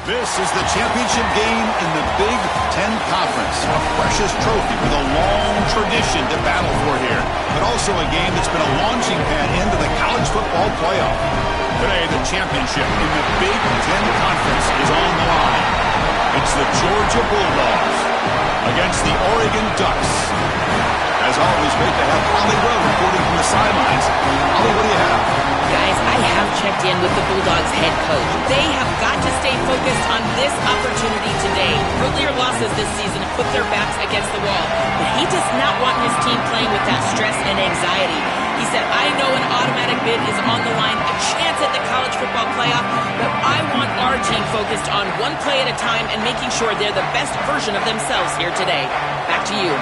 This is the championship game in the Big Ten Conference. A precious trophy with a long tradition to battle for here. But also a game that's been a launching pad into the college football playoff. Today, the championship in the Big Ten Conference is on the line. It's the Georgia Bulldogs against the Oregon Ducks. As always, great to have Holly Rowe reporting from the sidelines. Holly, what do you have? Guys, I have checked in with the Bulldogs head coach. They have got to stay focused on this opportunity today. Earlier losses this season have put their backs against the wall, but he does not want his team playing with that stress and anxiety. He said, I know an automatic bid is on the line, a chance at the college football playoff, but I want our team focused on one play at a time and making sure they're the best version of themselves here today. Back to you.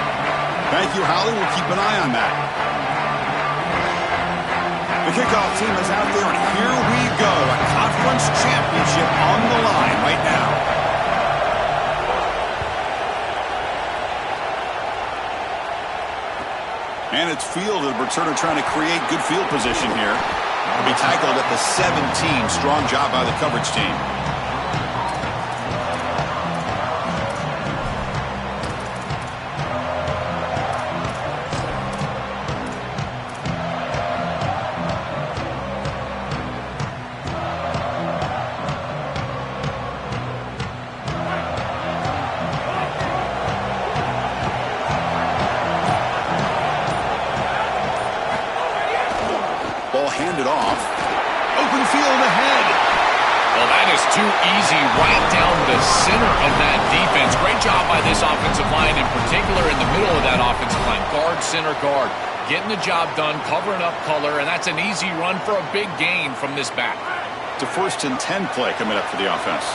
Thank you, Holly. We'll keep an eye on that. The kickoff team is out there, and here we go. A conference championship on the line right now. And it's fielded. Returner trying to create good field position here. Will be tackled at the 17. Strong job by the coverage team. Handed off. Open field ahead. Well, that is too easy right down the center of that defense. Great job by this offensive line, in particular in the middle of that offensive line. Guard, center, guard. Getting the job done, covering up color, and that's an easy run for a big gain from this back. It's a 1st and 10 play coming up for the offense.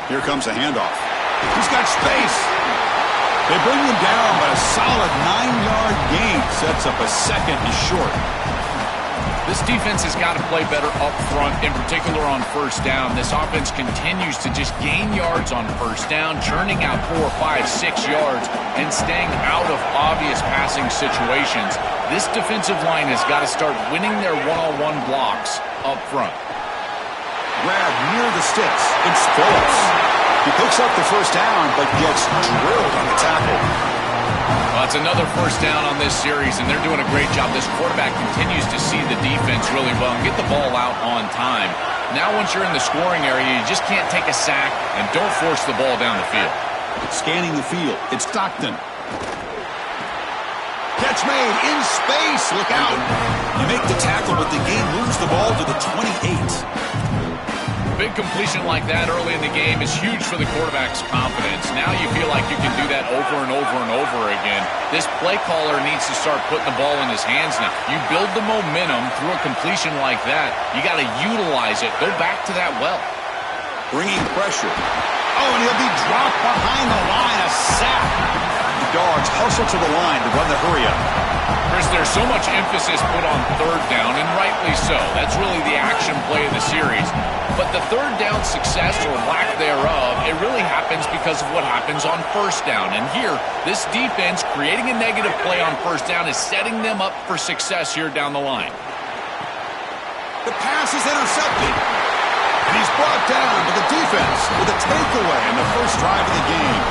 Here comes a handoff. He's got space. They bring him down, but a solid 9-yard gain sets up a 2nd and short. This defense has got to play better up front, in particular on 1st down. This offense continues to just gain yards on 1st down, churning out 4, 5, 6 yards, and staying out of obvious passing situations. This defensive line has got to start winning their one-on-one blocks up front. Grab near the sticks. It's Phillips. He picks up the 1st down, but gets drilled on the tackle. Well, it's another 1st down on this series, and they're doing a great job. This quarterback continues to see the defense really well and get the ball out on time. Now, once you're in the scoring area, you just can't take a sack and don't force the ball down the field. Scanning the field. It's Stockton. Catch made in space. Look out. You make the tackle, but the game moves the ball to the 28. Big completion like that early in the game is huge for the quarterback's confidence. Now you feel like you can do that over and over and over again. This play caller needs to start putting the ball in his hands now. You build the momentum through a completion like that. You got to utilize it. Go back to that well. Bringing pressure. Oh, and he'll be dropped behind the line. A sack. The Dogs hustle to the line to run the hurry-up. Chris, there's so much emphasis put on 3rd down, and rightly so. That's really the action play of the series. But the 3rd down success or lack thereof, it really happens because of what happens on 1st down. And here, this defense creating a negative play on 1st down is setting them up for success here down the line. The pass is intercepted. And he's brought down to the defense with a takeaway in the 1st drive of the game.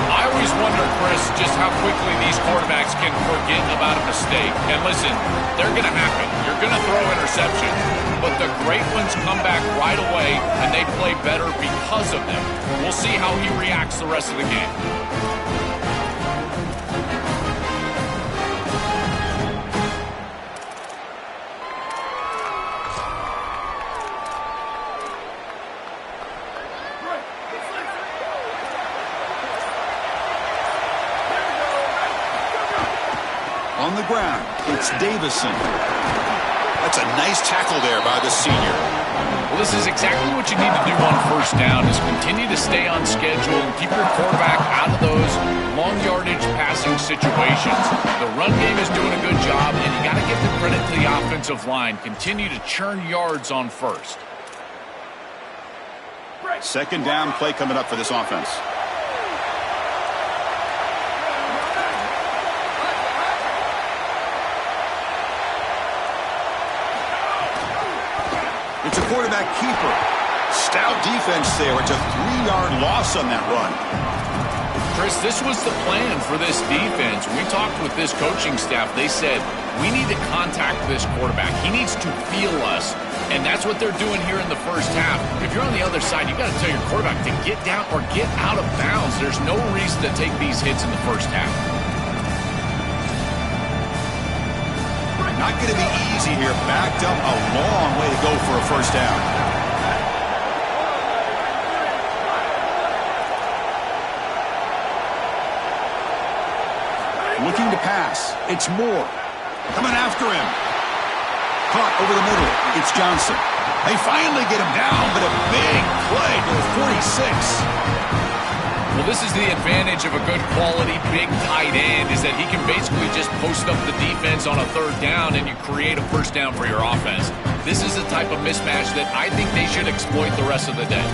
I always wonder, Chris, just how quickly these quarterbacks can forget about a mistake. And listen, they're going to happen. You're going to throw interceptions. But the great ones come back right away, and they play better because of them. We'll see how he reacts the rest of the game. On the ground, it's Davison. That's a nice tackle there by the senior. Well, this is exactly what you need to do on 1st down, is continue to stay on schedule and keep your quarterback out of those long yardage passing situations. The run game is doing a good job, and you got to give the credit to the offensive line. Continue to churn yards on 1st. Second down play coming up for this offense. It's a quarterback keeper. Stout defense there. It's a 3-yard loss on that run. Chris, this was the plan for this defense. We talked with this coaching staff. They said, we need to contact this quarterback. He needs to feel us. And that's what they're doing here in the first half. If you're on the other side, you got to tell your quarterback to get down or get out of bounds. There's no reason to take these hits in the first half. Not going to be easy here. Backed up a long way to go for a first down. Looking to pass. It's Moore. Coming after him. Caught over the middle. It's Johnson. They finally get him down, but a big play to the 46. Well, this is the advantage of a good quality big tight end, is that he can basically just post up the defense on a third down and you create a first down for your offense. This is the type of mismatch that I think they should exploit the rest of the day.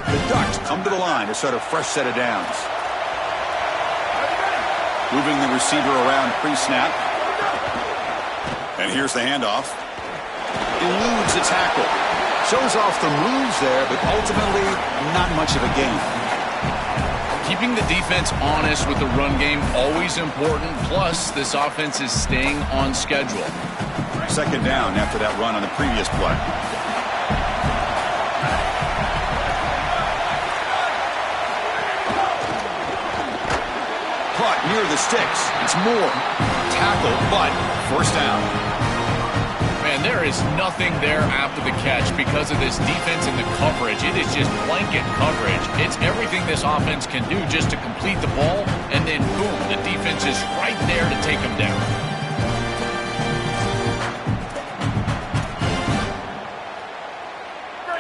The Ducks come to the line to start a fresh set of downs. Moving the receiver around pre-snap. And here's the handoff. Eludes the tackle. Shows off the moves there, but ultimately not much of a gain. Keeping the defense honest with the run game, always important. Plus, this offense is staying on schedule. Second down after that run on the previous play. Caught near the sticks. It's Moore. Tackle, but first down. Man, there is nothing there after the catch because of this defense and the coverage. It is just blanket coverage. It's everything this offense can do just to complete the ball, and then boom, the defense is right there to take them down.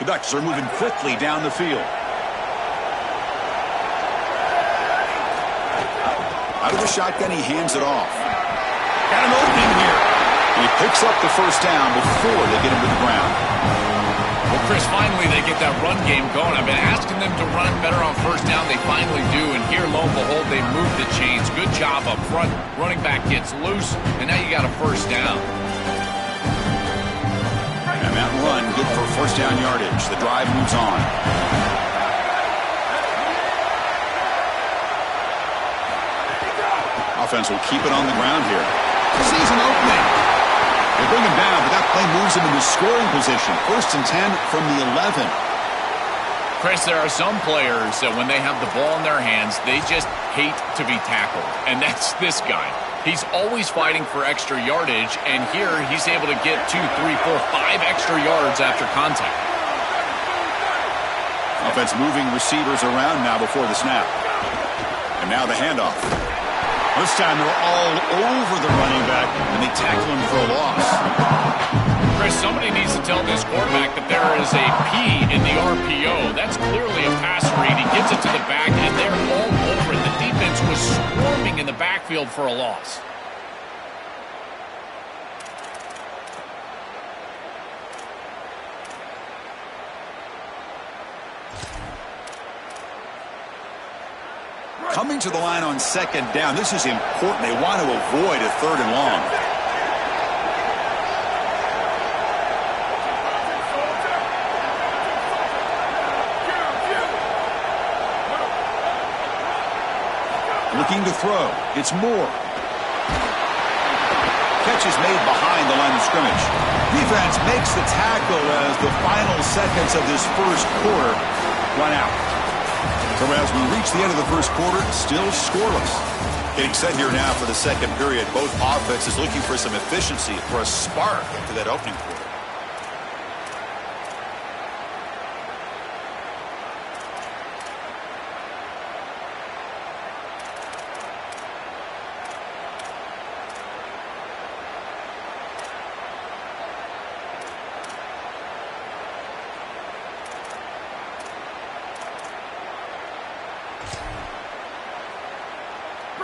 The Ducks are moving quickly down the field. Out of the shotgun, he hands it off. Got an opening here. And he picks up the first down before they get him to the ground. Well, Chris, finally they get that run game going. I've been asking them to run it better on first down. They finally do, and here, lo and behold, they move the chains. Good job up front. Running back gets loose, and now you got a first down. And that run, good for first down yardage. The drive moves on. Offense will keep it on the ground here. Sees an opening. They bring him down, but that play moves him into scoring position. 1st and 10 from the 11. Chris, there are some players that when they have the ball in their hands, they just hate to be tackled. And that's this guy. He's always fighting for extra yardage, and here he's able to get 2, 3, 4, 5 extra yards after contact. Offense moving receivers around now before the snap. And now the handoff. This time they're all over the running back, and they tackle him for a loss. Chris, somebody needs to tell this quarterback that there is a P in the RPO. That's clearly a pass read. He gets it to the back, and they're all over it. The defense was swarming in the backfield for a loss. Coming to the line on second down. This is important. They want to avoid a 3rd and long. Looking to throw. It's Moore. Catch is made behind the line of scrimmage. Defense makes the tackle as the final seconds of this first quarter run out. So as we reach the end of the first quarter, still scoreless. Getting set here now for the second period. Both offenses looking for some efficiency, for a spark after that opening quarter.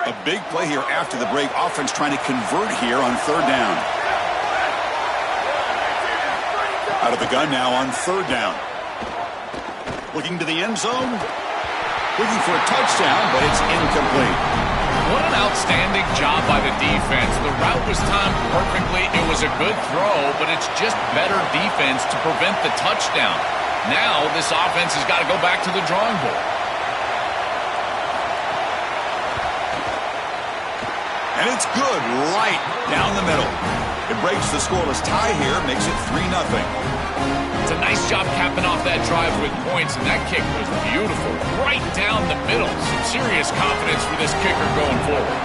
A big play here after the break. Offense trying to convert here on 3rd down. Out of the gun now on third down. Looking to the end zone. Looking for a touchdown, but it's incomplete. What an outstanding job by the defense. The route was timed perfectly. It was a good throw, but it's just better defense to prevent the touchdown. Now this offense has got to go back to the drawing board. And it's good right down the middle. It breaks the scoreless tie here, makes it 3-0. It's a nice job capping off that drive with points, and that kick was beautiful. Right down the middle. Some serious confidence for this kicker going forward.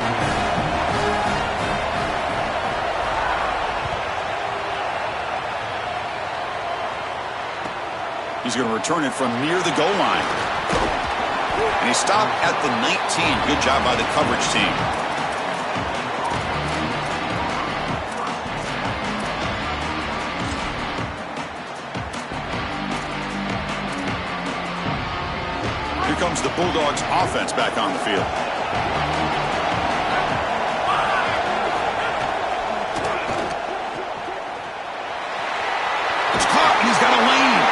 He's going to return it from near the goal line. And he stopped at the 19. Good job by the coverage team. Here comes the Bulldogs offense back on the field. It's caught, and he's got a lane.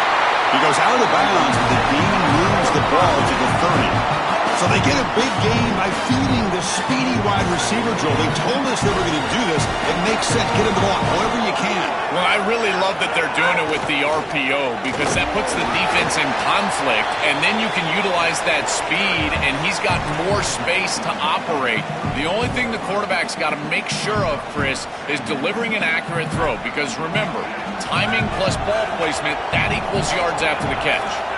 He goes out of bounds, but the game moves the ball to the 30. So they get a big gain by feeding the speedy wide receiver drill. They told us they were going to do this. It makes sense. Get him the ball however you can. Well, I really love that they're doing it with the RPO because that puts the defense in conflict, and then you can utilize that speed, and he's got more space to operate. The only thing the quarterback's got to make sure of, Chris, is delivering an accurate throw because, remember, timing plus ball placement, that equals yards after the catch.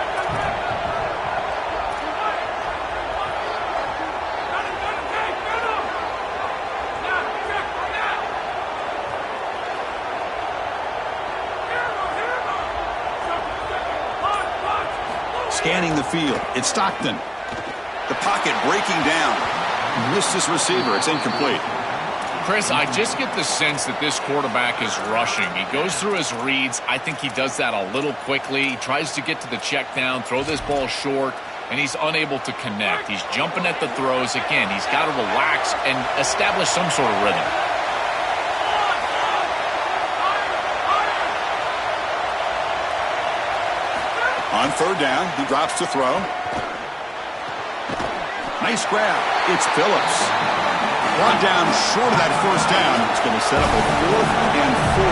Scanning the field. It's Stockton. The pocket breaking down. Missed his receiver. It's incomplete. Chris, I just get the sense that this quarterback is rushing. He goes through his reads. I think he does that a little quickly. He tries to get to the check down, throw this ball short, and he's unable to connect. He's jumping at the throws. Again, he's got to relax and establish some sort of rhythm. On third down, he drops to throw. Nice grab. It's Phillips. Brought down short of that first down. It's going to set up a 4th and 4.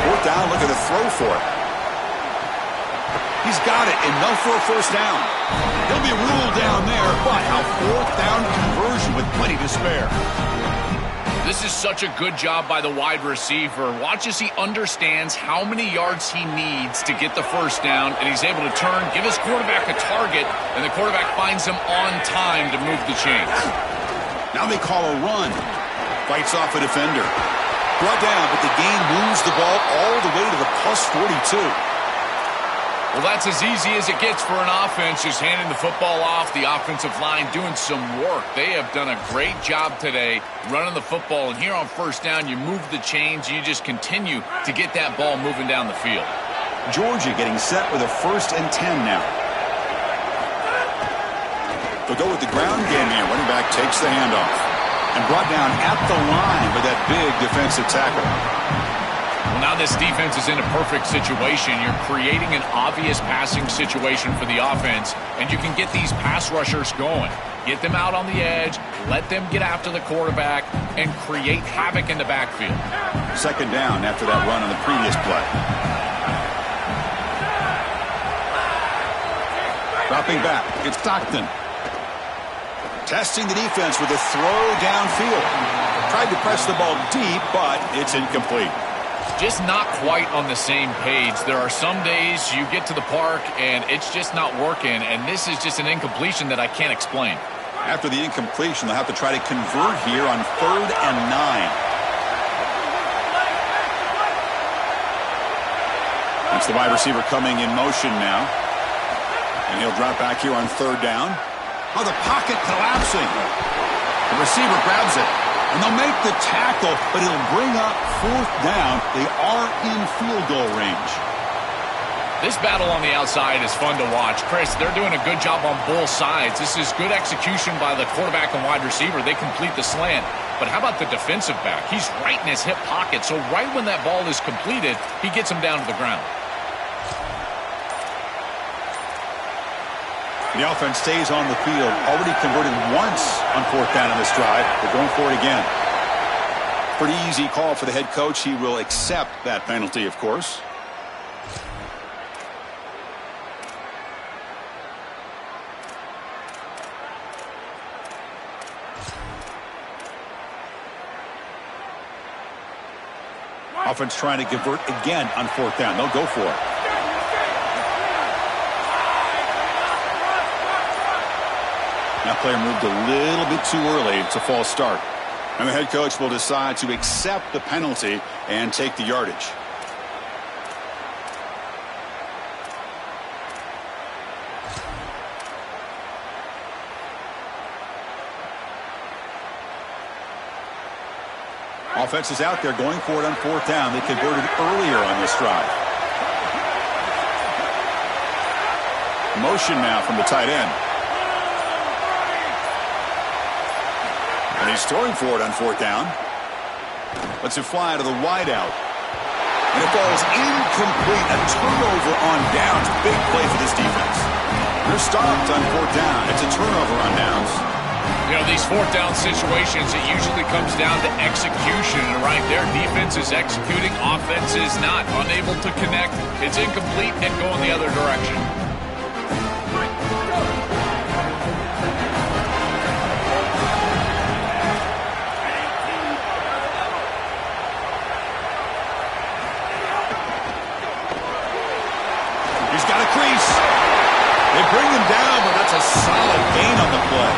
Fourth down, look at the throw for it. He's got it. Enough for a first down. He'll be ruled down there, but a 4th down conversion with plenty to spare. This is such a good job by the wide receiver. Watch as he understands how many yards he needs to get the first down, and he's able to turn, give his quarterback a target, and the quarterback finds him on time to move the chains. Now they call a run. Fights off a defender. Brought down, but the gain moves the ball all the way to the plus 42. Well, that's as easy as it gets for an offense, just handing the football off, the offensive line doing some work. They have done a great job today running the football, and here on first down, you move the chains, you just continue to get that ball moving down the field. Georgia getting set with a 1st and 10 now. They'll go with the ground game here. Running back takes the handoff and brought down at the line by that big defensive tackle. Well, now this defense is in a perfect situation. You're creating an obvious passing situation for the offense, and you can get these pass rushers going. Get them out on the edge, let them get after the quarterback, and create havoc in the backfield. Second down after that run on the previous play. Dropping back, it's Stockton. Testing the defense with a throw downfield. Tried to press the ball deep, but it's incomplete. Just not quite on the same page. There are some days you get to the park and it's just not working, and this is just an incompletion that I can't explain. After the incompletion, they'll have to try to convert here on 3rd and 9. That's the wide receiver coming in motion now. And he'll drop back here on 3rd down. Oh, the pocket collapsing. The receiver grabs it. And they'll make the tackle, but it'll bring up 4th down. They are in field goal range. This battle on the outside is fun to watch. Chris, they're doing a good job on both sides. This is good execution by the quarterback and wide receiver. They complete the slant. But how about the defensive back? He's right in his hip pocket, so right when that ball is completed, he gets him down to the ground. The offense stays on the field, already converted once on 4th down in this drive. They're going for it again. Pretty easy call for the head coach. He will accept that penalty, of course. Offense trying to convert again on 4th down. They'll go for it. That player moved a little bit too early. It's a false start. And the head coach will decide to accept the penalty and take the yardage. Offense is out there going for it on 4th down. They converted earlier on this drive. Motion now from the tight end. And he's throwing for it on 4th down. Lets it fly to the wideout. And it falls incomplete. A turnover on downs. Big play for this defense. They're stopped on 4th down. It's a turnover on downs. You know, these 4th down situations, it usually comes down to execution. And right there, defense is executing, offense is not. Unable to connect. It's incomplete and going the other direction. He's got a crease. They bring him down, but that's a solid gain on the play.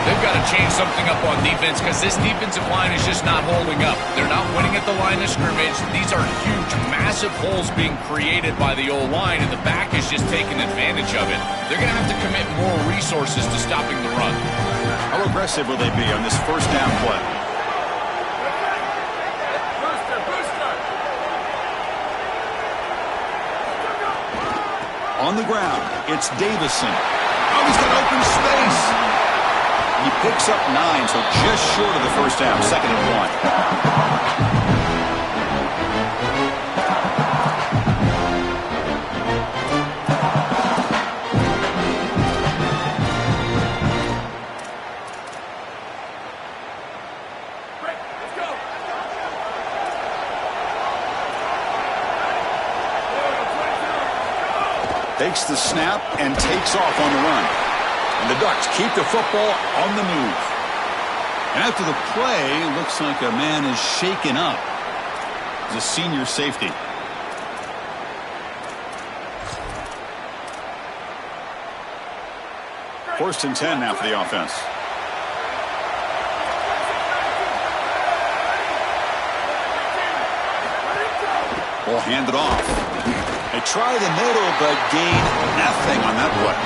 They've got to change something up on defense because this defensive line is just not holding up. They're not winning at the line of scrimmage. These are huge, massive holes being created by the O-line, and the back is just taking advantage of it. They're going to have to commit more resources to stopping the run. How aggressive will they be on this 1st down play? On the ground, it's Davison. Oh, he's got open space. He picks up 9, so just short of the 1st down. 2nd and 1. Takes the snap and takes off on the run. And the Ducks keep the football on the move. And after the play, looks like a man is shaken up. It's a senior safety. First and 10 now for the offense. Ball handed off. They try the middle, but gain nothing on that play.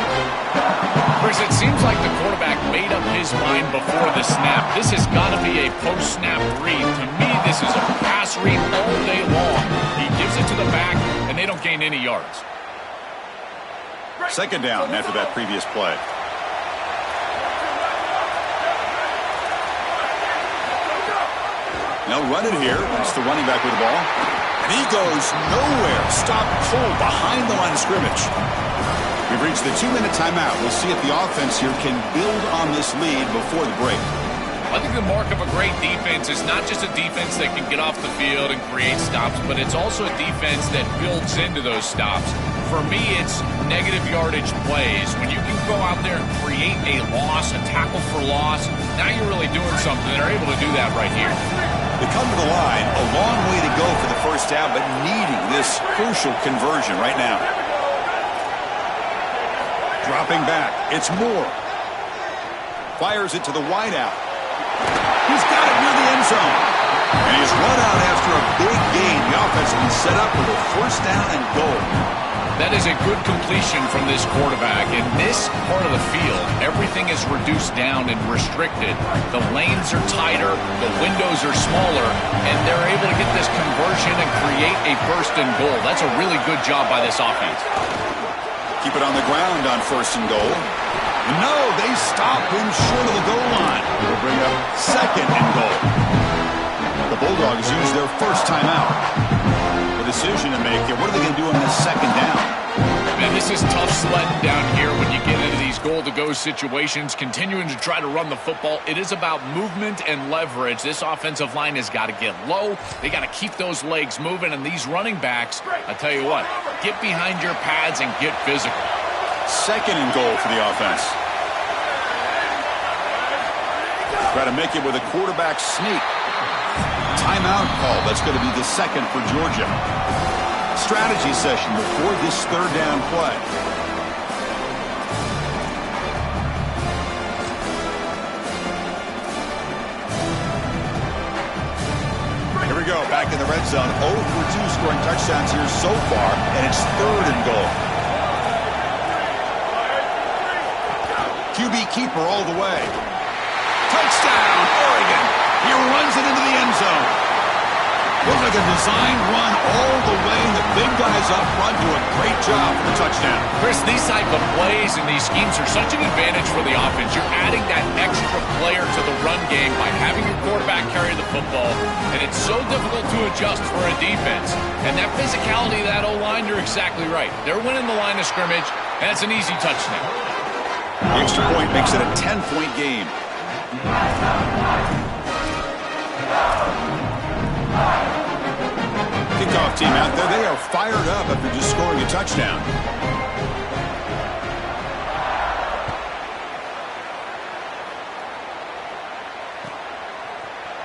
Chris, it seems like the quarterback made up his mind before the snap. This has got to be a post-snap read. To me, this is a pass read all day long. He gives it to the back, and they don't gain any yards. 2nd down after that previous play. They'll run it here. It's the running back with the ball. And he goes nowhere. Stop cold behind the line of scrimmage. We've reached the 2-minute timeout. We'll see if the offense here can build on this lead before the break. I think the mark of a great defense is not just a defense that can get off the field and create stops, but it's also a defense that builds into those stops. For me, it's negative yardage plays. When you can go out there and create a loss, a tackle for loss, now you're really doing something. They're able to do that right here. They come to the line, a long way to go for the 1st down, but needing this crucial conversion right now. Dropping back, it's Moore. Fires it to the wideout. He's got it near the end zone. And he's run out after a big gain. The offense will be set up with a 1st down and goal. That is a good completion from this quarterback. In this part of the field, everything is reduced down and restricted. The lanes are tighter, the windows are smaller, and they're able to get this conversion and create a first and goal. That's a really good job by this offense. Keep it on the ground on first and goal. No, they stop him short of the goal line. It'll bring up second and goal. The Bulldogs use their first timeout. The decision to make here. What are they going to do on this second down? Man, this is tough sledding down here when you get into these goal-to-go situations, continuing to try to run the football. It is about movement and leverage. This offensive line has got to get low. They got to keep those legs moving, and these running backs, I tell you what, get behind your pads and get physical. Second and goal for the offense. Try to make it with a quarterback sneak. Timeout call. That's going to be the second for Georgia. Strategy session before this third down play. Here we go. Back in the red zone. 0 for 2 scoring touchdowns here so far, and it's third and goal. QB keeper all the way. Touchdown, Oregon. He runs it into the end zone. Looks like a designed run all the way, and the big guys up front do a great job for the touchdown. Chris, these type of plays and these schemes are such an advantage for the offense. You're adding that extra player to the run game by having your quarterback carry the football, and it's so difficult to adjust for a defense. And that physicality of that O-line, you're exactly right. They're winning the line of scrimmage, and it's an easy touchdown. The extra point makes it a 10-point game. Kickoff team out there. They are fired up after just scoring a touchdown.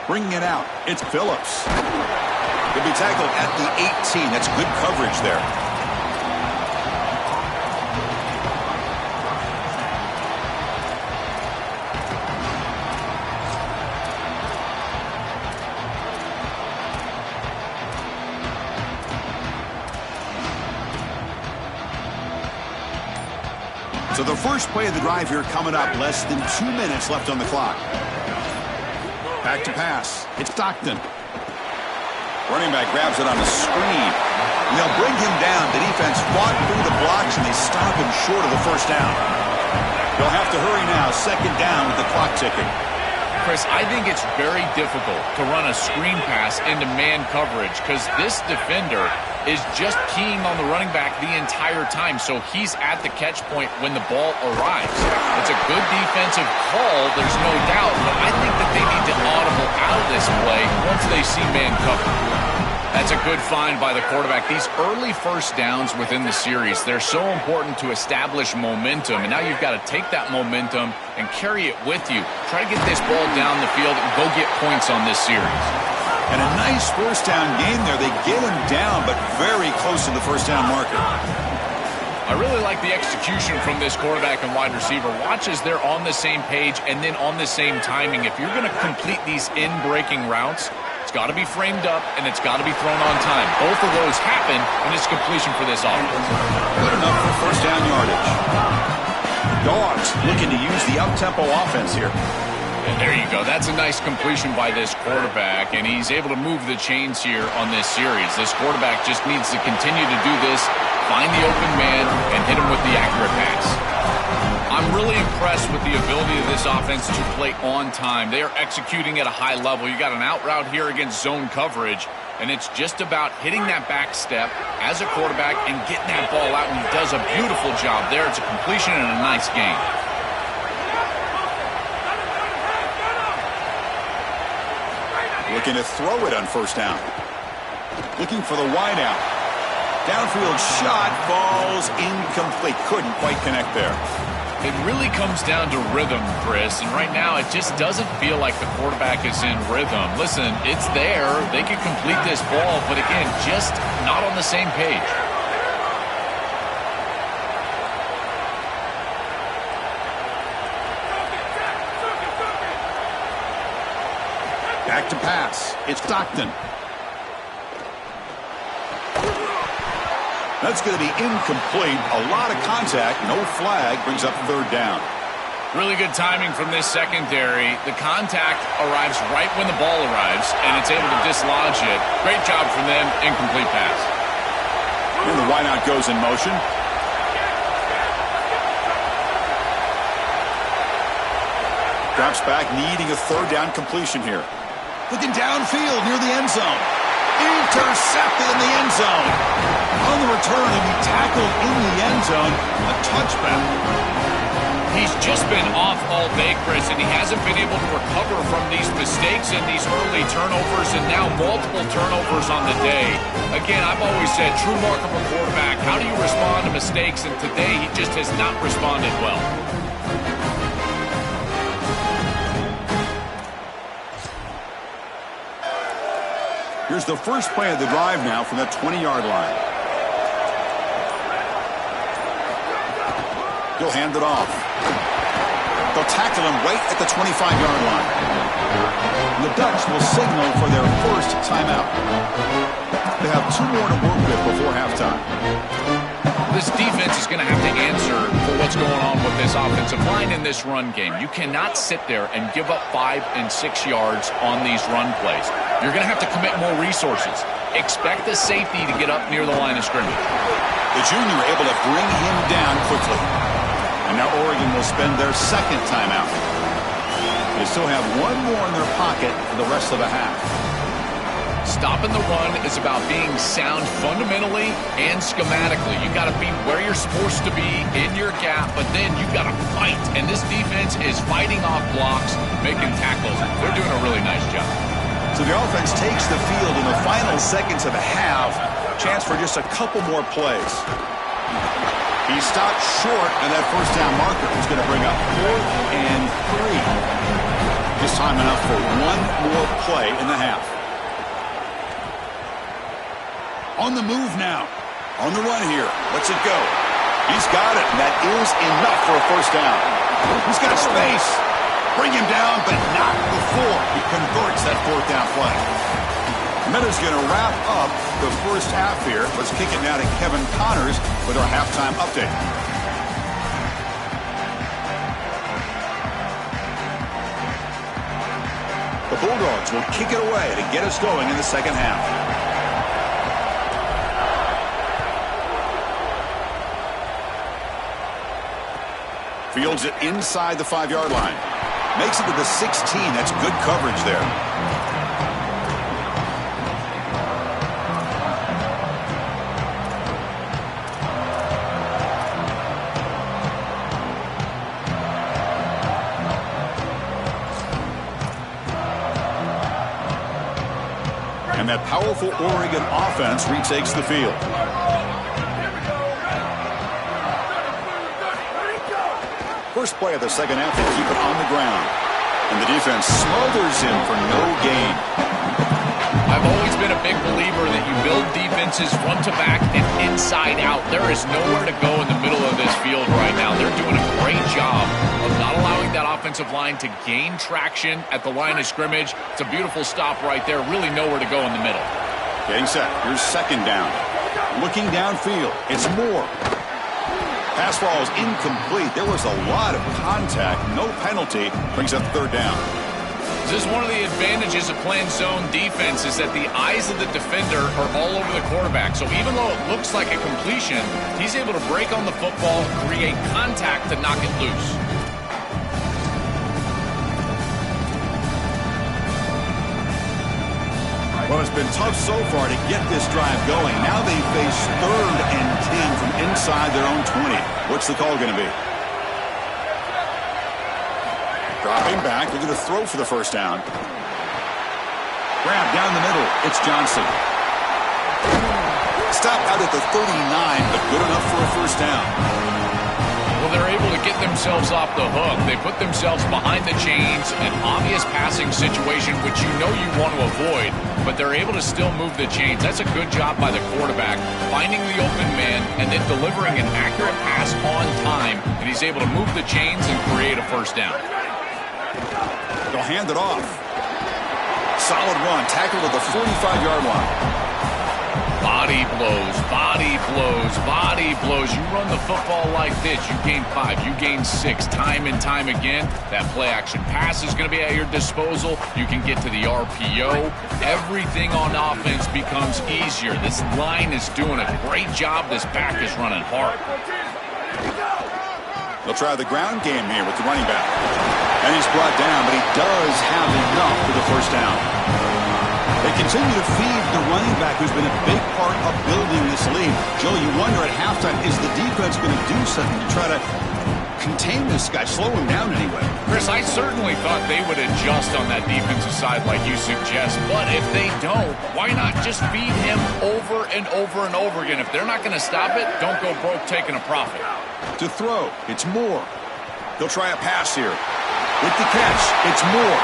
Bringing it out. It's Phillips. He'll be tackled at the 18. That's good coverage there. So the first play of the drive here coming up. Less than 2 minutes left on the clock. Back to pass. It's Stockton. Running back grabs it on a screen. And they'll bring him down. The defense fought through the blocks, and they stop him short of the first down. They'll have to hurry now. Second down with the clock ticking. Chris, I think it's very difficult to run a screen pass into man coverage because this defender is just keying on the running back the entire time, so he's at the catch point when the ball arrives. It's a good defensive call, there's no doubt, but I think that they need to audible out of this play once they see man coverage. That's a good find by the quarterback. These early first downs within the series, they're so important to establish momentum. And now you've got to take that momentum and carry it with you. Try to get this ball down the field and go get points on this series. And a nice first down game there. They get him down, but very close to the first down marker. I really like the execution from this quarterback and wide receiver. Watch as they're on the same page and then on the same timing. If you're going to complete these in-breaking routes, it's got to be framed up, and it's got to be thrown on time. Both of those happen, and it's completion for this offense. Good enough for first down yardage. Dogs looking to use the up-tempo offense here. And there you go. That's a nice completion by this quarterback, and he's able to move the chains here on this series. This quarterback just needs to continue to do this, find the open man, and hit him with the accurate pass. I'm really impressed with the ability of this offense to play on time. They are executing at a high level. You got an out route here against zone coverage, and it's just about hitting that back step as a quarterback and getting that ball out, and he does a beautiful job there. It's a completion and a nice game. Looking to throw it on first down. Looking for the wide out. Downfield shot falls incomplete. Couldn't quite connect there. It really comes down to rhythm, Chris, and right now it just doesn't feel like the quarterback is in rhythm. Listen, it's there. They can complete this ball, but again, just not on the same page. Back to pass. It's Stockton. That's going to be incomplete. A lot of contact. No flag. Brings up third down. Really good timing from this secondary. The contact arrives right when the ball arrives, and it's able to dislodge it. Great job from them. Incomplete pass. And the wideout goes in motion. Drops back, needing a third down completion here. Looking downfield near the end zone. Intercepted in the end zone. On the return, and he tackled in the end zone. A touchback. He's just been off all day, Chris, and he hasn't been able to recover from these mistakes and these early turnovers, and now multiple turnovers on the day. Again, I've always said, true mark of a quarterback, how do you respond to mistakes? And today, he just has not responded well. Here's the first play of the drive now from the 20-yard line. He'll hand it off. They'll tackle him right at the 25-yard line. The Ducks will signal for their first timeout. They have 2 more to work with before halftime. This defense is going to have to answer for what's going on with this offensive line in this run game. You cannot sit there and give up 5 and 6 yards on these run plays. You're going to have to commit more resources. Expect the safety to get up near the line of scrimmage. The junior able to bring him down quickly. And now Oregon will spend their second timeout. They still have 1 more in their pocket for the rest of the half. Stopping the run is about being sound fundamentally and schematically. You got to be where you're supposed to be in your gap, but then you got to fight. And this defense is fighting off blocks, making tackles. They're doing a really nice job. So the offense takes the field in the final seconds of the half. Chance for just a couple more plays. He stopped short of that first down marker. He's going to bring up 4th and 3. Just time enough for 1 more play in the half. On the move now. On the run here. Lets it go. He's got it, and that is enough for a first down. He's got space. Bring him down, but not before he converts that 4th down play. Minuta's going to wrap up the first half here. Let's kick it now to Kevin Connors with our halftime update. The Bulldogs will kick it away to get us going in the second half. Fields it inside the 5-yard line. Makes it to the 16. That's good coverage there. And that powerful Oregon offense retakes the field. First play of the second half, they keep it on the ground. And the defense smothers him for no gain. I've always been a big believer that you build defenses front to back and inside out. There is nowhere to go in the middle of this field right now. They're doing a great job of not allowing that offensive line to gain traction at the line of scrimmage. It's a beautiful stop right there. Really nowhere to go in the middle. Getting set. Here's second down. Looking downfield. It's Moore. Pass ball is incomplete. There was a lot of contact. No penalty. Brings up third down. This is one of the advantages of playing zone defense is that the eyes of the defender are all over the quarterback. So even though it looks like a completion, he's able to break on the football, create contact to knock it loose. Well, it's been tough so far to get this drive going. Now they face 3rd and 10 from inside their own 20. What's the call going to be? Dropping back, looking to throw for the first down. Grab down the middle. It's Johnson. Stop out at the 39, but good enough for a first down. Well, they're able to get themselves off the hook. They put themselves behind the chains, an obvious passing situation, which you know you want to avoid, but they're able to still move the chains. That's a good job by the quarterback, finding the open man and then delivering an accurate pass on time, and he's able to move the chains and create a first down. They'll hand it off. Solid run, tackled at the 45-yard line. Body blows, body blows, body blows. You run the football like this, you gain 5, you gain 6, time and time again. That play action pass is going to be at your disposal. You can get to the RPO. Everything on offense becomes easier. This line is doing a great job. This back is running hard. They'll try the ground game here with the running back. And he's brought down, but he does have enough for the first down. They continue to feed the running back, who's been a big part of building this lead. Joe, you wonder at halftime, is the defense going to do something to try to contain this guy, slow him down anyway? Chris, I certainly thought they would adjust on that defensive side like you suggest, but if they don't, why not just feed him over and over and over again? If they're not going to stop it, don't go broke taking a profit. To throw, it's Moore. They'll try a pass here. With the catch, it's Moore.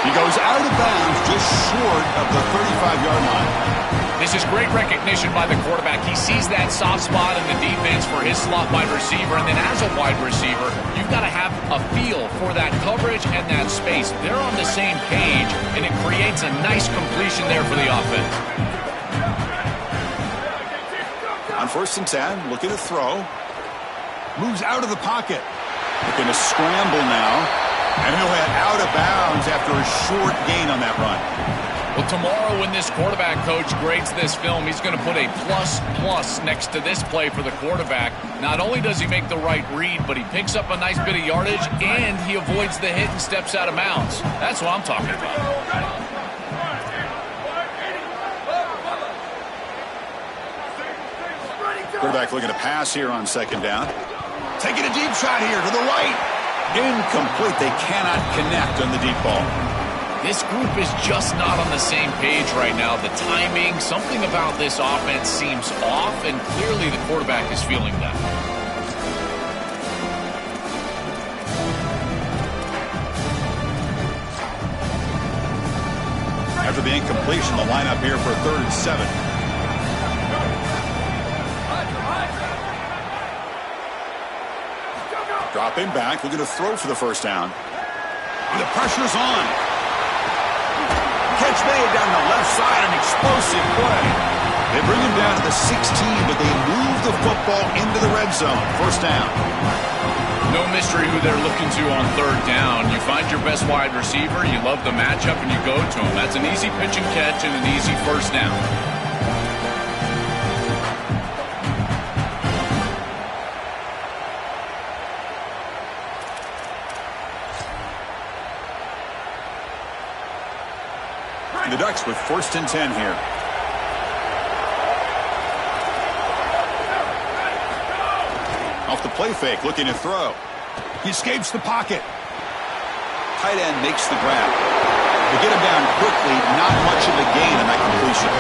He goes out of bounds just short of the 35-yard line. This is great recognition by the quarterback. He sees that soft spot in the defense for his slot wide receiver, and then as a wide receiver, you've got to have a feel for that coverage and that space. They're on the same page, and it creates a nice completion there for the offense. On 1st and 10, looking to throw. Moves out of the pocket. Looking to scramble now. And he'll head out of bounds after a short gain on that run. Well, tomorrow when this quarterback coach grades this film, he's going to put a plus next to this play for the quarterback. Not only does he make the right read, but he picks up a nice bit of yardage, and he avoids the hit and steps out of bounds. That's what I'm talking about. Quarterback looking to pass here on 2nd down. Taking a deep shot here to the right. Incomplete. They cannot connect on the deep ball. This group is just not on the same page right now. The timing, something about this offense seems off, and clearly the quarterback is feeling that. After the incompletion, the lineup here for 3rd and 7. Dropping back, looking to throw for the first down. And the pressure's on. Catch made down the left side, an explosive play. They bring him down to the 16, but they move the football into the red zone. 1st down. No mystery who they're looking to on 3rd down. You find your best wide receiver, you love the matchup, and you go to him. That's an easy pitch and catch and an easy 1st down. The Ducks with 1st and 10 here. Off the play fake, looking to throw. He escapes the pocket. Tight end makes the grab. They get him down quickly, not much of a gain on that completion.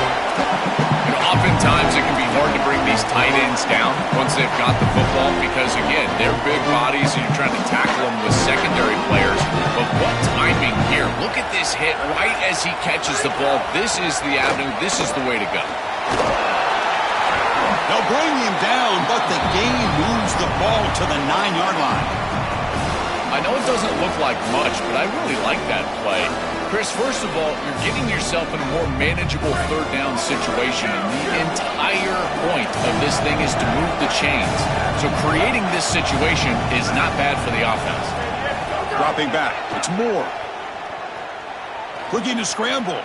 You know, oftentimes it can be hard to bring these tight ends down once they've got the football because, again, they're big bodies and you're trying to tackle them with secondary players. But what timing here. Look at this hit right as he catches the ball. This is the avenue. This is the way to go. They'll bring him down, but the gain moves the ball to the 9-yard line. I know it doesn't look like much, but I really like that play. Chris, first of all, you're getting yourself in a more manageable 3rd down situation, and the entire point of this thing is to move the chains. So creating this situation is not bad for the offense. Dropping back, it's Moore. Looking to scramble.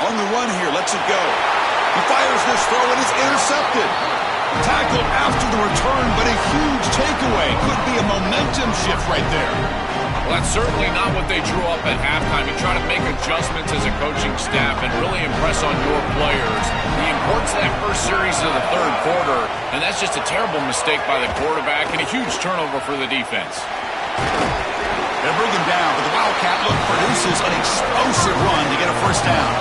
On the run here, lets it go. He fires this throw, and it's intercepted. Tackled after the return, but a huge takeaway. Could be a momentum shift right there. Well, that's certainly not what they drew up at halftime. You try to make adjustments as a coaching staff and really impress on your players. The importance of that first series of the 3rd quarter, and that's just a terrible mistake by the quarterback and a huge turnover for the defense. They'll bring him down, but the Wildcat look produces an explosive run to get a 1st down.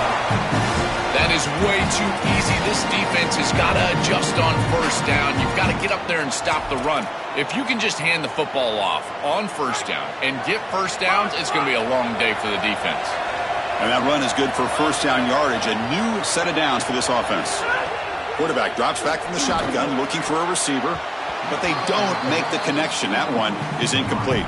That is way too easy. This defense has got to adjust on 1st down. You've got to get up there and stop the run. If you can just hand the football off on 1st down and get 1st downs, it's going to be a long day for the defense. And that run is good for 1st down yardage, a new set of downs for this offense. Quarterback drops back from the shotgun, looking for a receiver, but they don't make the connection. That one is incomplete.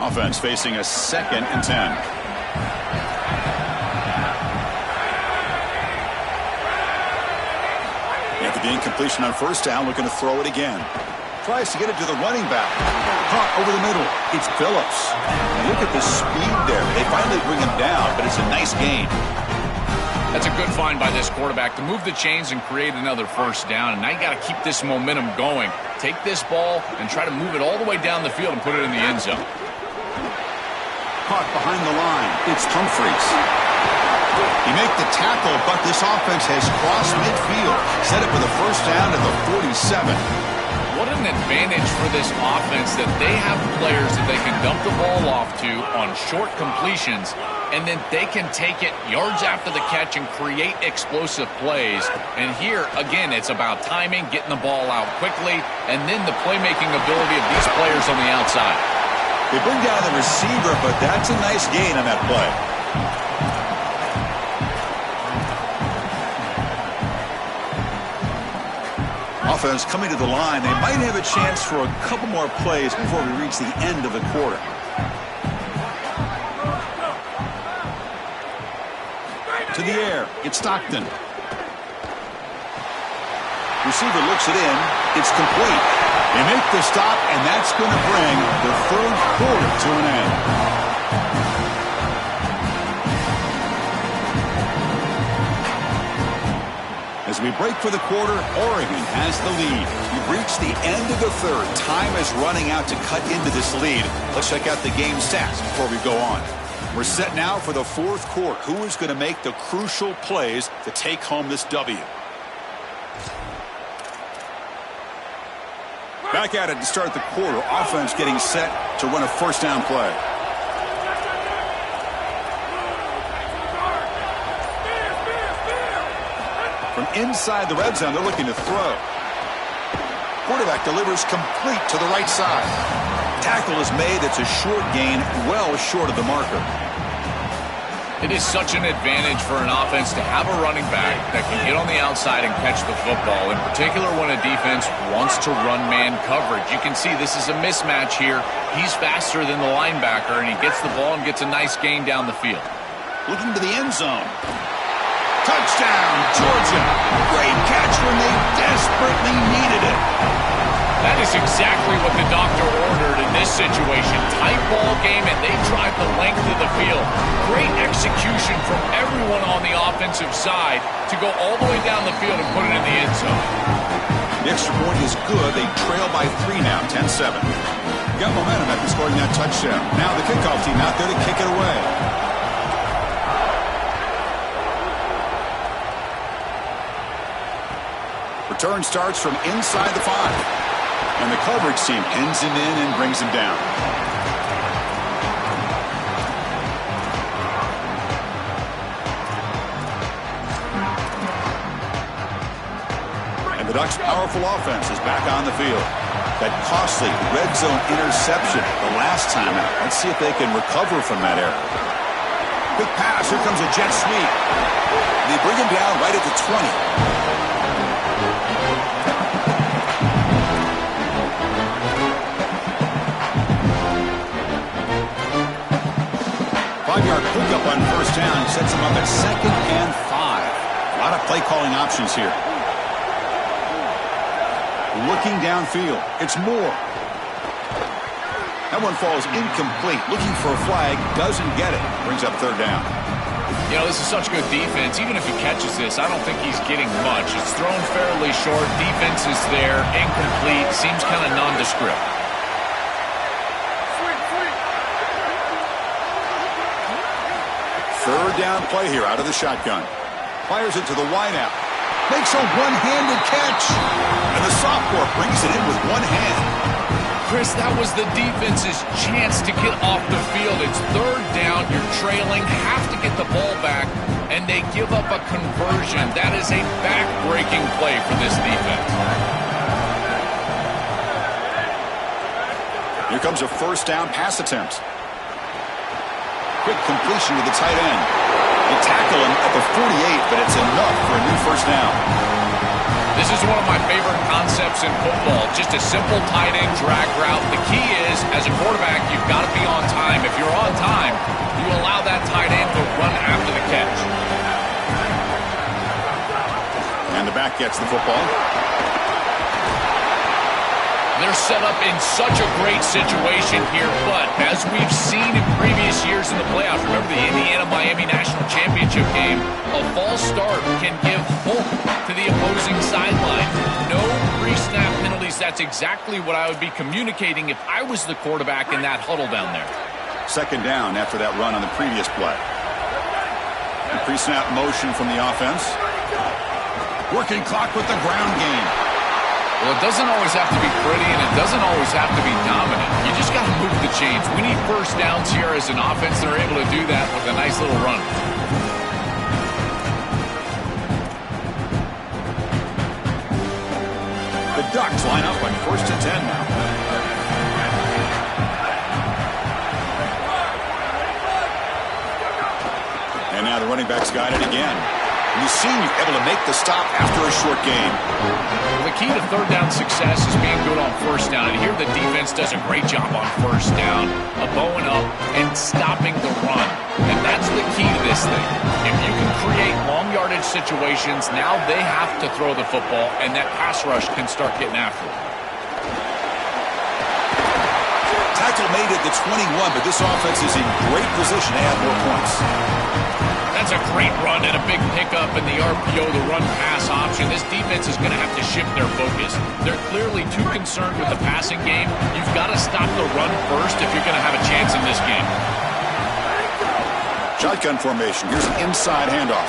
Offense facing a 2nd and 10. After the incompletion on first down, looking to throw it again. Tries to get it to the running back. Caught over the middle. It's Phillips. And look at the speed there. They finally bring him down, but it's a nice gain. That's a good find by this quarterback to move the chains and create another first down. And now you got to keep this momentum going. Take this ball and try to move it all the way down the field and put it in the end zone. Caught behind the line. It's Humphreys. He made the tackle, but this offense has crossed midfield. Set it for the first down at the 47. What an advantage for this offense that they have players that they can dump the ball off to on short completions, and then they can take it yards after the catch and create explosive plays. And here, again, it's about timing, getting the ball out quickly, and then the playmaking ability of these players on the outside. They bring down the receiver, but that's a nice gain on that play. Offense coming to the line. They might have a chance for a couple more plays before we reach the end of the quarter. To the air. It's Stockton. Receiver looks it in. It's complete. They make the stop, and that's going to bring the third quarter to an end. As we break for the quarter, Oregon has the lead. We've reached the end of the third. Time is running out to cut into this lead. Let's check out the game stats before we go on. We're set now for the fourth quarter. Who is going to make the crucial plays to take home this W? Back at it to start the quarter. Offense getting set to run a first down play. From inside the red zone, they're looking to throw. Quarterback delivers complete to the right side. Tackle is made. It's a short gain, well short of the marker. It is such an advantage for an offense to have a running back that can get on the outside and catch the football, in particular when a defense wants to run man coverage. You can see this is a mismatch here. He's faster than the linebacker, and he gets the ball and gets a nice gain down the field. Looking to the end zone. Touchdown, Georgia. Great catch when they desperately needed it. That is exactly what the doctor ordered in this situation. Tight ball game, and they drive the length of the field. Great execution from everyone on the offensive side to go all the way down the field and put it in the end zone. The extra point is good. They trail by 3 now, 10-7. Got momentum after scoring that touchdown. Now the kickoff team out there to kick it away. Return starts from inside the 5. And the coverage team pins him in and brings him down. And the Ducks' powerful offense is back on the field. That costly red zone interception the last time out. Let's see if they can recover from that error. Quick pass. Here comes a jet sweep. They bring him down right at the 20. 5-yard pickup on first down sets him up at 2nd and 5. A lot of play calling options here. Looking downfield. It's Moore. That one falls incomplete. Looking for a flag. Doesn't get it. Brings up third down. You know, this is such good defense. Even if he catches this, I don't think he's getting much. It's thrown fairly short. Defense is there. Incomplete. Seems kind of nondescript. Third down play here out of the shotgun. Fires it to the wideout. Makes a one-handed catch. And the sophomore brings it in with one hand. Chris, that was the defense's chance to get off the field. It's third down. You're trailing. Have to get the ball back. And they give up a conversion. That is a back-breaking play for this defense. Here comes a first down pass attempt. Quick completion to the tight end. They tackle him at the 48, but it's enough for a new first down. This is one of my favorite concepts in football. Just a simple tight end drag route. The key is, as a quarterback, you've got to be on top gets the football. They're set up in such a great situation here, but as we've seen in previous years in the playoffs, remember the Indiana-Miami National Championship game, a false start can give hope to the opposing sideline. No pre-snap penalties. That's exactly what I would be communicating if I was the quarterback in that huddle down there. Second down after that run on the previous play. The pre-snap motion from the offense. Working clock with the ground game. Well, it doesn't always have to be pretty, and it doesn't always have to be dominant. You just got to move the chains. We need first downs here as an offense. They're able to do that with a nice little run. The Ducks line up on 1st and 10 now. And now the running back's got it again. And he's seen you able to make the stop after a short game. Well, the key to third down success is being good on first down. And here the defense does a great job on first down, bowing up and stopping the run. And that's the key to this thing. If you can create long yardage situations, now they have to throw the football, and that pass rush can start getting after it. Tackle made at the 21, but this offense is in great position to add more points. That's a great run and a big pickup in the RPO, the run-pass option. This defense is going to have to shift their focus. They're clearly too concerned with the passing game. You've got to stop the run first if you're going to have a chance in this game. Shotgun formation. Here's an inside handoff.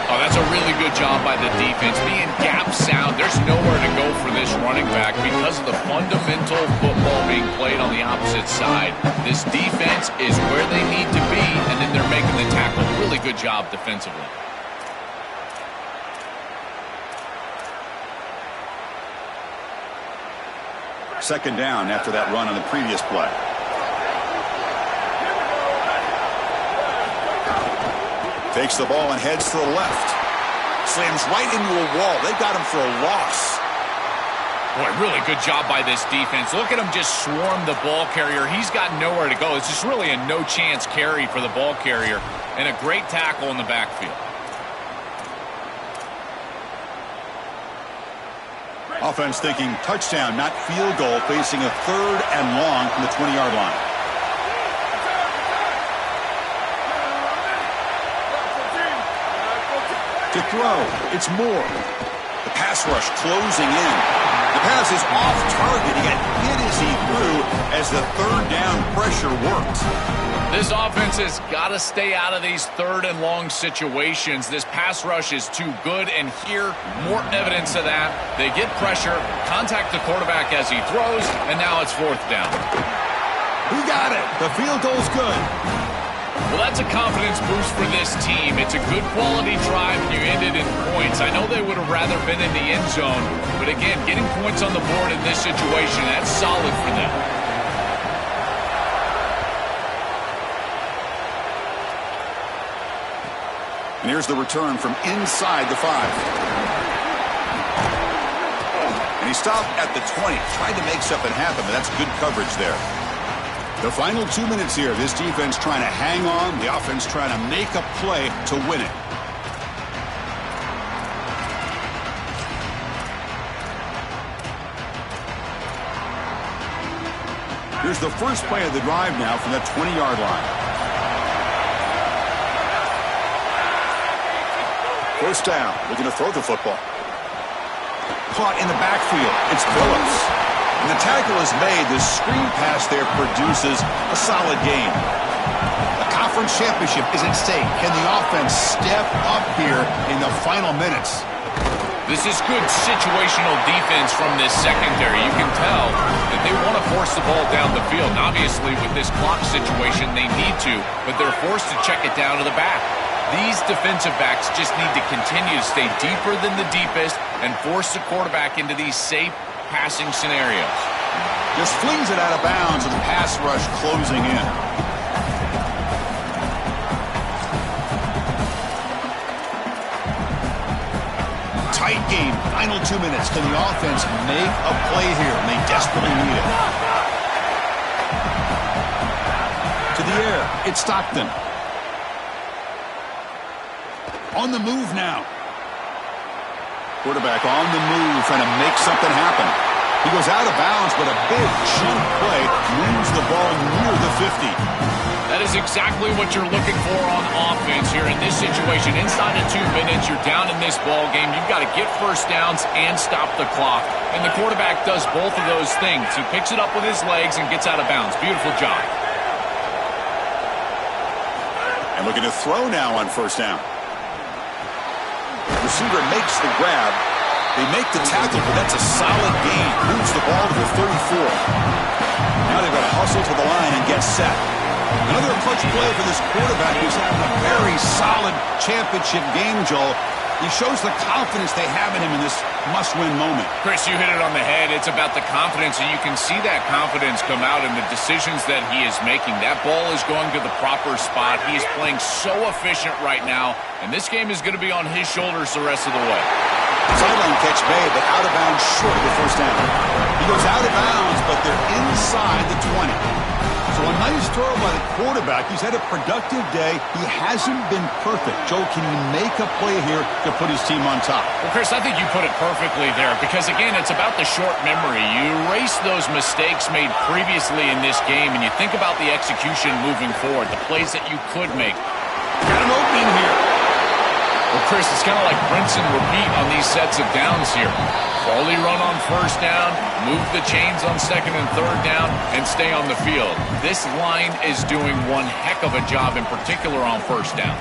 Oh, that's a really good job by the defense. Being gap sound, there's nowhere to go for this running back because of the fundamental football being played on the opposite side. This defense is where they need to be, and then they're making the tackle. Really good job defensively. Second down after that run on the previous play. Takes the ball and heads to the left. Slams right into a wall. They got him for a loss. Boy, really good job by this defense. Look at him just swarm the ball carrier. He's got nowhere to go. It's just really a no-chance carry for the ball carrier, and a great tackle in the backfield. Offense thinking touchdown, not field goal, facing a 3rd and long from the 20-yard line. To throw, it's Moore. The pass rush closing in. The pass is off target. He got hit as he threw as the 3rd down pressure worked. This offense has got to stay out of these 3rd and long situations. This pass rush is too good, and here, more evidence of that. They get pressure, contact the quarterback as he throws, and now it's 4th down. He got it. The field goal's good. Well, that's a confidence boost for this team. It's a good quality drive, and you ended in points. I know they would have rather been in the end zone, but again, getting points on the board in this situation, that's solid for them. And here's the return from inside the 5. And he stopped at the 20. Tried to make something happen, but that's good coverage there. The final 2 minutes here. This defense trying to hang on. The offense trying to make a play to win it. Here's the first play of the drive now from the 20-yard line. First down. Looking to throw the football. Caught in the backfield. It's Phillips. And the tackle is made. The screen pass there produces a solid game. The conference championship is at stake. Can the offense step up here in the final minutes? This is good situational defense from this secondary. You can tell that they want to force the ball down the field. And obviously, with this clock situation, they need to, but they're forced to check it down to the back. These defensive backs just need to continue to stay deeper than the deepest and force the quarterback into these safe passing scenarios. Just flings it out of bounds and the pass rush closing in. Tight game. Final 2 minutes. Can the offense make a play here? And they desperately need it. To the air. It's Stockton. On the move now. Quarterback on the move, trying to make something happen. He goes out of bounds, but a big chunk play moves the ball near the 50. That is exactly what you're looking for on offense here in this situation. Inside of 2 minutes, you're down in this ball game. You've got to get first downs and stop the clock. And the quarterback does both of those things. He picks it up with his legs and gets out of bounds. Beautiful job. And looking to throw now on first down. Receiver makes the grab. They make the tackle, but that's a solid gain. Moves the ball to the 34. Now they've got to hustle to the line and get set. Another clutch play for this quarterback who's having a very solid championship game, Joel. He shows the confidence they have in him in this must-win moment. Chris, you hit it on the head. It's about the confidence, and you can see that confidence come out in the decisions that he is making. That ball is going to the proper spot. He is playing so efficient right now, and this game is going to be on his shoulders the rest of the way. Sideline catch made, but out of bounds short of the first down. He goes out of bounds, but they're inside the 20. So a nice throw by the quarterback. He's had a productive day. He hasn't been perfect. Joe, can he make a play here to put his team on top? Well, Chris, I think you put it perfectly there because, again, it's about the short memory. You erase those mistakes made previously in this game, and you think about the execution moving forward, the plays that you could make. Got an opening here. Well, Chris, it's kind of like rinse and repeat on these sets of downs here. Quality run on first down, move the chains on second and third down, and stay on the field. This line is doing one heck of a job, in particular on first down.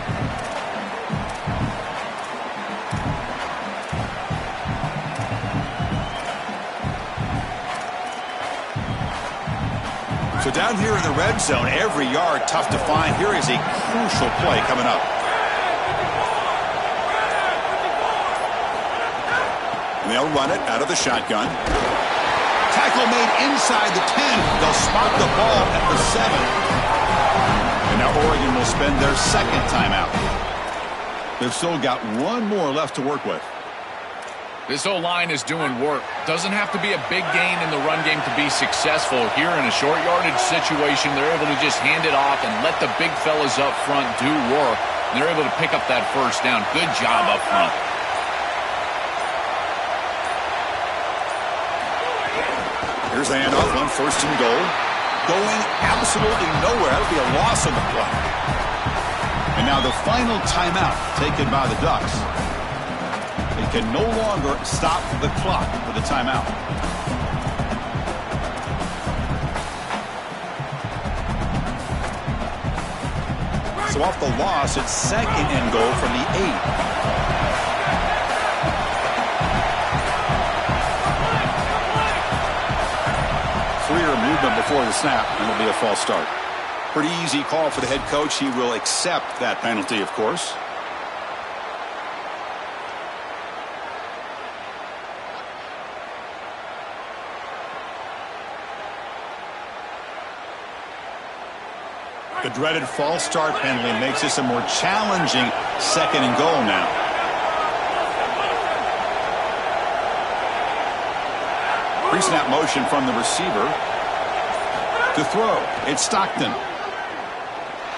So down here in the red zone, every yard tough to find. Here is a crucial play coming up. And they'll run it out of the shotgun. Tackle made inside the 10. They'll spot the ball at the 7. And now Oregon will spend their second timeout. They've still got one more left to work with. This O-line is doing work. Doesn't have to be a big gain in the run game to be successful. Here in a short yardage situation, they're able to just hand it off and let the big fellas up front do work. And they're able to pick up that first down. Good job up front. Here's the handoff on first and goal. Going absolutely nowhere. That would be a loss on the play. And now the final timeout taken by the Ducks. They can no longer stop the clock with a timeout. So off the loss, it's second and goal from the 8. Clear movement before the snap, and it'll be a false start. Pretty easy call for the head coach. He will accept that penalty, of course. The dreaded false start penalty makes this a more challenging second and goal now. Pre-snap motion from the receiver. To throw, it's Stockton.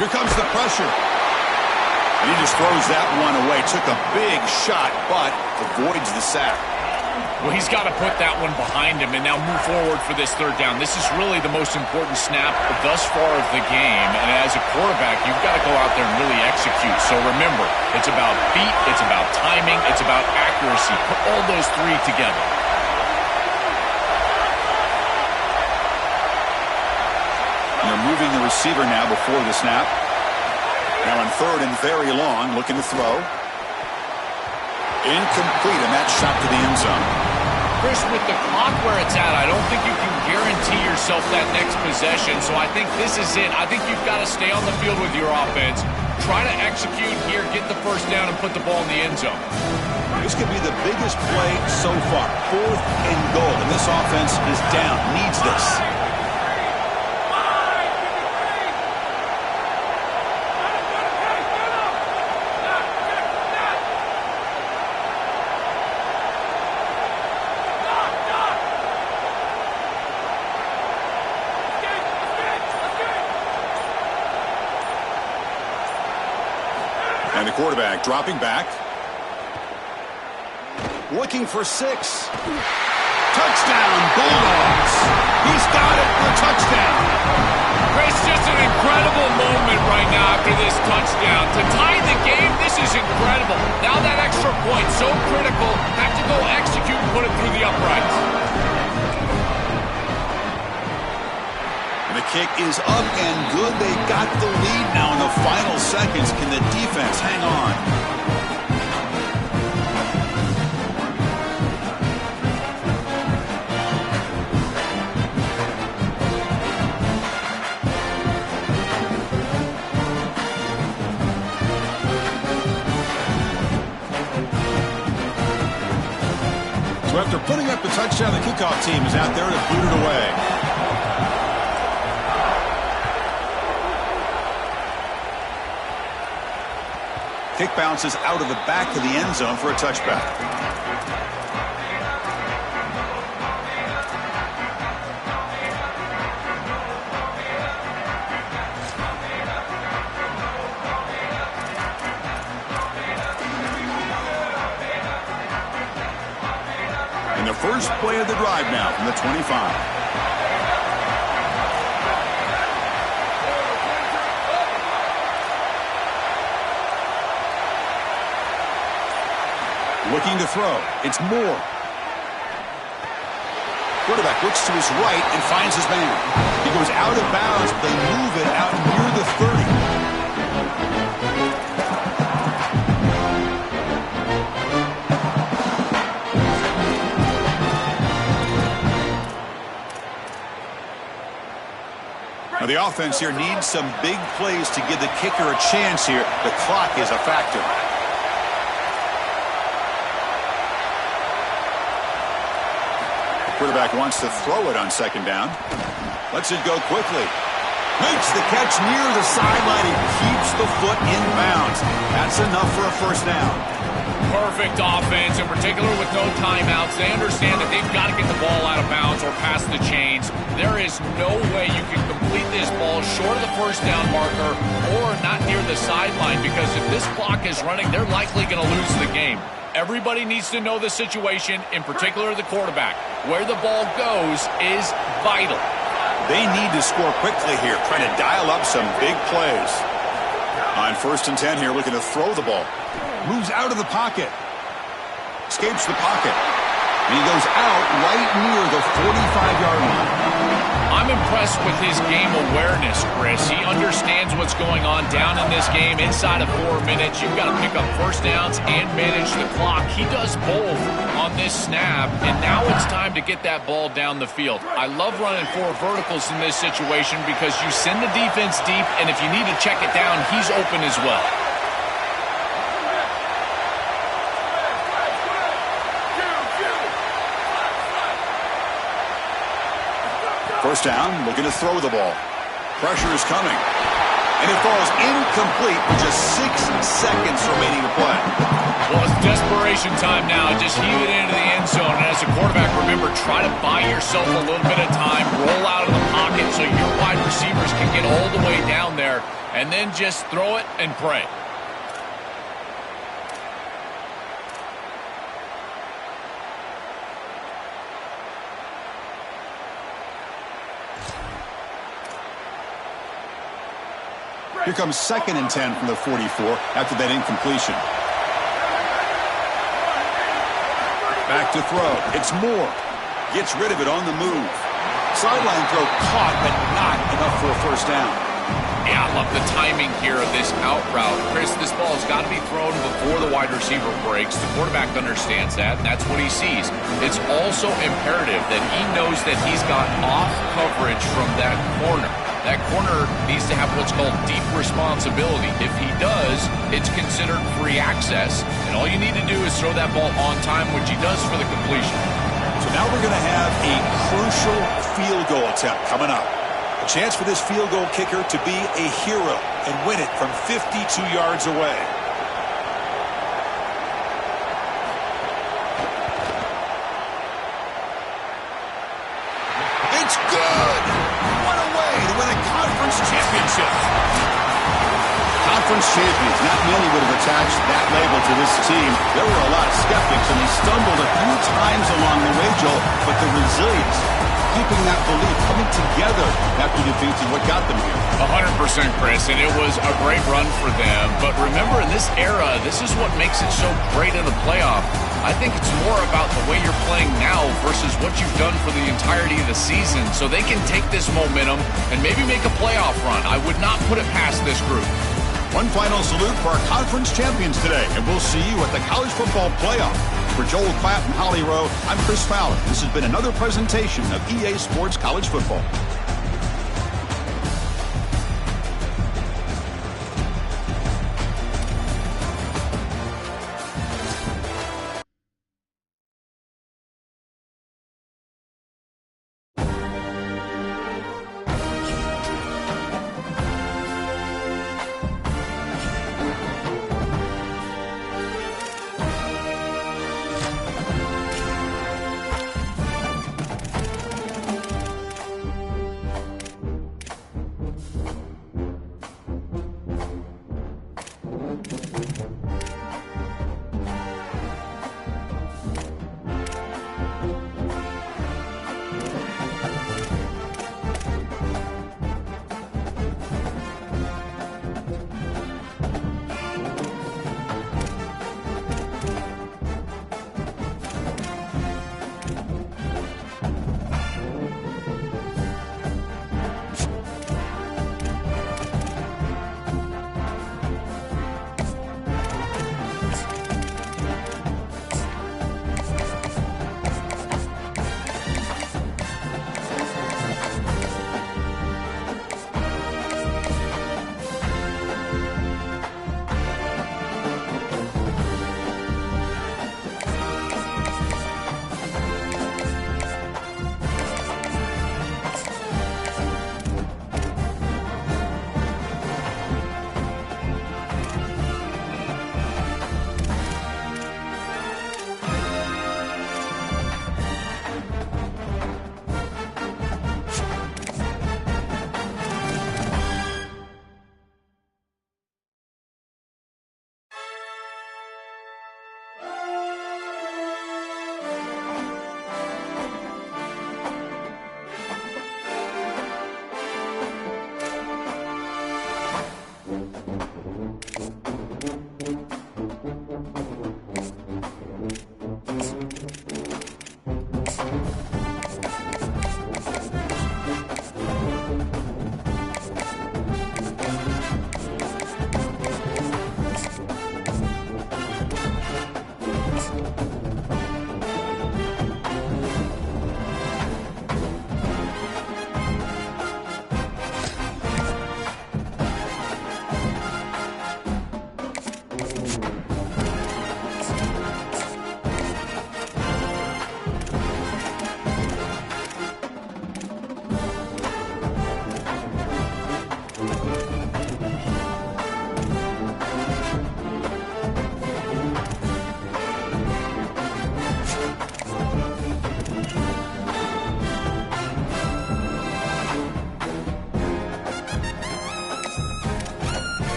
Here comes the pressure. And he just throws that one away. Took a big shot, but avoids the sack. Well, he's got to put that one behind him and now move forward for this third down. This is really the most important snap thus far of the game. And as a quarterback, you've got to go out there and really execute. So remember, it's about feet, it's about timing, it's about accuracy. Put all those three together. They're moving the receiver now before the snap. Now on third and very long, looking to throw. Incomplete, and that shot to the end zone. Chris, with the clock where it's at, I don't think you can guarantee yourself that next possession, so I think this is it. I think you've got to stay on the field with your offense. Try to execute here, get the first down, and put the ball in the end zone. This could be the biggest play so far. Fourth and goal, and this offense is down, needs this. And the quarterback dropping back. looking for 6. Touchdown, Bulldogs. He's got it for a touchdown. Chris, just an incredible moment right now after this touchdown. To tie the game, this is incredible. Now that extra point, so critical, have to go execute and put it through the uprights. And the kick is up and good. They got the lead now in the final seconds. Can the defense hang on? So after putting up the touchdown, the kickoff team is out there to boot it away. Kick bounces out of the back of the end zone for a touchback. And the first play of the drive now from the 25. Looking to throw. It's Moore. Quarterback looks to his right and finds his man. He goes out of bounds, but they move it out near the 30. Now the offense here needs some big plays to give the kicker a chance here. The clock is a factor. Quarterback wants to throw it on second down. Lets it go quickly. Makes the catch near the sideline and keeps the foot in bounds. That's enough for a first down. Perfect offense, in particular with no timeouts. They understand that they've got to get the ball out of bounds or past the chains. There is no way you can complete this ball short of the first down marker or not near the sideline, because if this clock is running, they're likely going to lose the game. Everybody needs to know the situation, in particular the quarterback. Where the ball goes is vital. They need to score quickly here, trying to dial up some big plays. On 1st and 10 here, looking to throw the ball. Moves out of the pocket. Escapes the pocket. And he goes out right near the 45-yard line. I'm impressed with his game awareness, Chris. He understands what's going on down in this game. Inside of 4 minutes, you've got to pick up first downs and manage the clock. He does both on this snap, and now it's time to get that ball down the field. I love running 4 verticals in this situation because you send the defense deep, and if you need to check it down, he's open as well. First down, looking to throw the ball. Pressure is coming. And it falls incomplete with just 6 seconds remaining to play. Well, it's desperation time now. Just heave it into the end zone. And as a quarterback, remember, try to buy yourself a little bit of time. Roll out of the pocket so your wide receivers can get all the way down there. And then just throw it and pray. Here comes 2nd and 10 from the 44 after that incompletion. Back to throw. It's Moore. Gets rid of it on the move. Sideline throw caught, but not enough for a first down. Yeah, I love the timing here of this out route. Chris, this ball has got to be thrown before the wide receiver breaks. The quarterback understands that, and that's what he sees. It's also imperative that he knows that he's got off coverage from that corner. That corner needs to have what's called deep responsibility. If he does, it's considered free access, and all you need to do is throw that ball on time, which he does for the completion. So now we're going to have a crucial field goal attempt coming up. A chance for this field goal kicker to be a hero and win it from 52 yards away. It's good! What a way to win a conference championship! conference champions. Not many would have attached that label to this team. There were a lot of skeptics, and they stumbled a few times along the way, Joel, but the resilience, keeping that belief, coming together after defeats is what got them here. 100%, Chris, and it was a great run for them. But remember, in this era, this is what makes it so great in the playoff. I think it's more about the way you're playing now versus what you've done for the entirety of the season. So they can take this momentum and maybe make a playoff run. I would not put it past this group. One final salute for our conference champions today, and we'll see you at the College Football Playoff. For Joel Klatt and Holly Rowe, I'm Chris Fowler. This has been another presentation of EA Sports College Football.